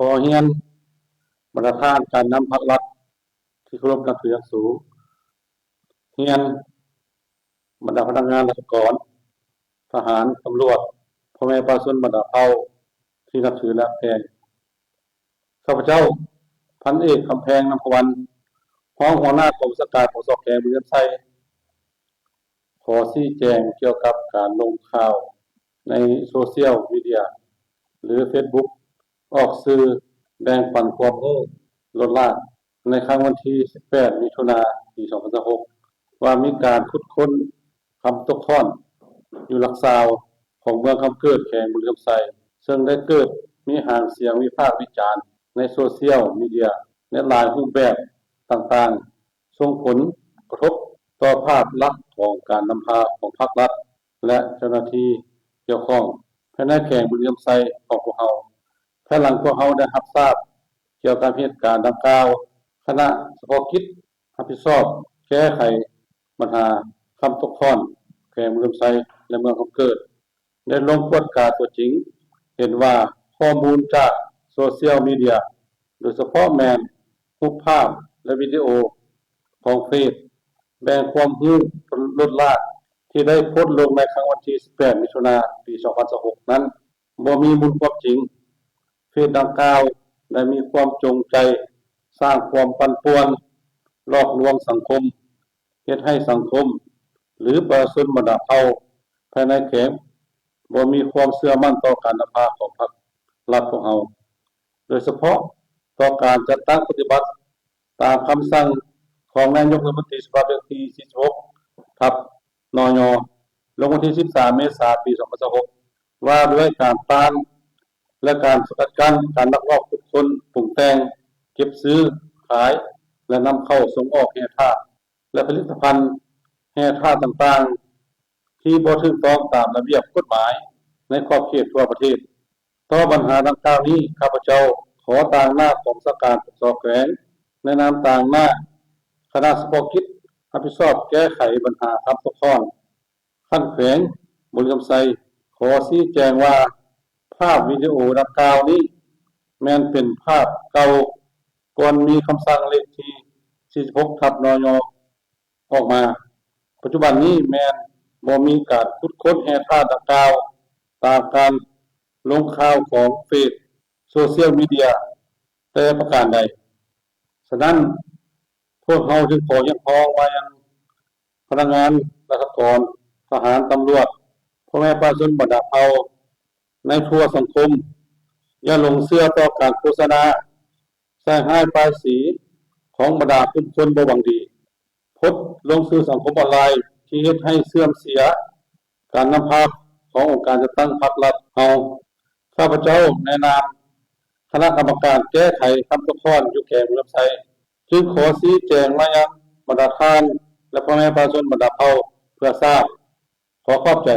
ขอเรียนบรรดาท่านการนำภาครัฐที่เคารพนับถืออย่างสูงเรียนบรรดาพนักงานราชการทหารตำรวจพ่อแม่ประชาชนบรรดาเผ่าที่นับถือและแพงข้าพเจ้าพันเอกคำแพงนำพวันรองหัวหน้ากองบัญชาการของสแกมือไทยขอชี้แจงเกี่ยวกับการลงข่าวในโซเชียลมีเดียหรือ Facebook ออกสื่อแดงปันความรู้ลดละในครั้งวันที่18มิถุนายนปี2026ว่ามีการขุดค้นคำตกท่อนอยู่หลักซาวของเมืองคำเกิดแขวงบุรีรัมย์ไซซึ่งได้เกิดมีหางเสียงวิพากษ์วิจารณ์ในโซเชียลมีเดียในหลายรูปแบบต่างๆส่งผลกระทบต่อภาพลักษณ์ของการนำพาของภาครัฐและเจ้าหน้าที่เกี่ยวข้องภายในแขวงบุรีรัมย์ไซของพวกเราภายหลังพวกเราได้รับทราบเกี่ยวกับเหตุการณ์ดังกล่าวคณะเฉพาะกิจรับผิดชอบแก้ไขปัญหาคำตกท่อนแขวงบุรีรัมย์ไซและเมืองคำเกิดได้ลงตรวจการตัวจริงเห็นว่าข้อมูลจากโซเชียลมีเดียโดยเฉพาะรูปภาพและวิดีโอของเฟซแบ่งความรู้ลดละที่ได้โพสต์ลงในครั้งวันที่18มิถุนายนปี2026นั้นบ่มีมูลความจริงเฟซดังกล่าวได้มีความจงใจสร้างความปั่นป่วนหลอกลวงสังคมเฮ็ดให้สังคมหรือประชาชนบรรดาเผ่าภายในแขวงบ่มีความเชื่อมั่นต่อการนำพาของพรรครัฐของเราโดยเฉพาะต่อการจัดตั้งปฏิบัติตามคำสั่งของนายกรัฐมนตรีฉบับที่46/นย.ลงวันที่13เมษายนปี2026ว่าด้วยการต้านและการสกัดกั้นการลักลอบขุดค้นปรุงแต่งเก็บซื้อขายและนำเข้าส่งออกแร่ธาตุและผลิตภัณฑ์แร่ธาตุต่างๆที่บ่ถูกต้องตามระเบียบกฎหมายในขอบเขตทั่วประเทศต่อปัญหาดังกล่าวนี้ข้าพเจ้าขอต่างหน้าของสการปกครองแขวงในนามต่างหน้าคณะเฉพาะกิจรับผิดชอบแก้ไขปัญหาคำตกท่อนขั้นแขวงบุรีรัมย์ไซขอชี้แจงว่าภาพวิดีโอดังกล่าวนี้แม้นเป็นภาพเก่าก่อนมีคำสั่งเลขที่46/นย.ออกมาปัจจุบันนี้แม้นบ่มีการขุดค้นแร่ธาตุดังกล่าวตามการลงข่าวของเฟซโซเชียลมีเดียแต่ประการใดฉะนั้นพวกเราจึงขอเรียกร้องว่ายังพนักงานราชการทหารตำรวจพ่อแม่ประชาชนบรรดาเผ่าในทั่วสังคมอย่าหลงเชื่อต่อการโฆษณาใส่ร้ายป้ายสีของบรรดาผู้คนบ่หวังดีโพสต์ลงสื่อสังคมออนไลน์ที่เฮ็ดให้เสื่อมเสียการนำพาขององค์การจัดตั้งพรรครัฐเราข้าพเจ้าในนามคณะกรรมการแก้ไขคำตกท่อนอยู่แขวงบุรีรัมย์ไซจึงขอชี้แจงมายังบรรดาท่านและพ่อแม่ประชาชนบรรดาเผ่าเพื่อทราบขอขอบใจ